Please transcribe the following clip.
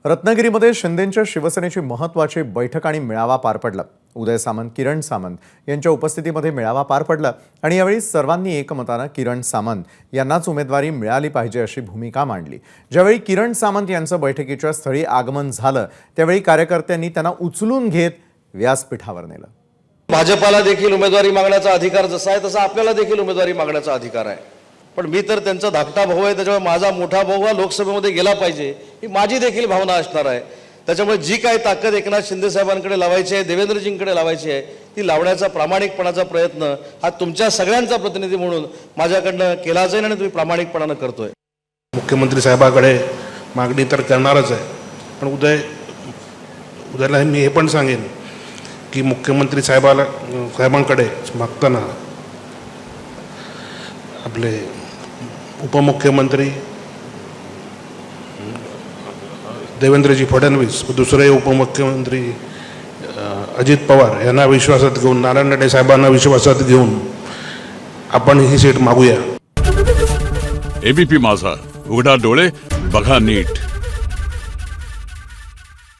रत्नागिरीमध्ये शिंदेंच्या शिवसेनेची महत्त्वाची बैठक आणि मेळावा पार पडला। उदय सामंत, किरण सामंत यांच्या उपस्थितीमध्ये मेळावा पार पडला आणि यावेळी सर्वांनी एकमताने किरण सामंत यांनाच उमेदवारी मिळाली पाहिजे अशी भूमिका मांडली। ज्यावेळी किरण सामंत यांचं बैठकीच्या स्थळी आगमन झालं त्यावेळी कार्यकर्त्यांनी त्यांना उचलून घेत व्यासपीठावर नेलं। भाजपाला देखील उमेदवारी मागण्याचा अधिकार जसा आहे तसा आपल्याला देखील उमेदवारी मागण्याचा अधिकार आहे, पण मी तर त्यांचा धाकटा भाऊ आहे, त्याच्यामुळे माझा मोठा भाऊ हा लोकसभेमध्ये गेला पाहिजे ही माझी देखील भावना असणार आहे। त्याच्यामुळे जी काही ताकद एकनाथ शिंदे साहेबांकडे लावायची आहे, देवेंद्रजींकडे लावायची आहे, ती लावण्याचा प्रामाणिकपणाचा प्रयत्न हा तुमच्या सगळ्यांचा प्रतिनिधी म्हणून माझ्याकडनं केला जाईल आणि तुम्ही प्रामाणिकपणाने करतोय। मुख्यमंत्री साहेबांकडे मागणी तर करणारच आहे, पण उद्याला मी हे पण सांगेन की मुख्यमंत्री साहेबांकडे मागताना आपले उपमुख्यमंत्री देवेंद्रजी फडणवीस, दुसरे उपमुख्यमंत्री अजित पवार यांना विश्वासात घेऊन, नारायण राणे साहेबांना विश्वासात घेऊन आपण ही सीट मागूया। एबीपी माझा, उघडा डोळे बघा नीट।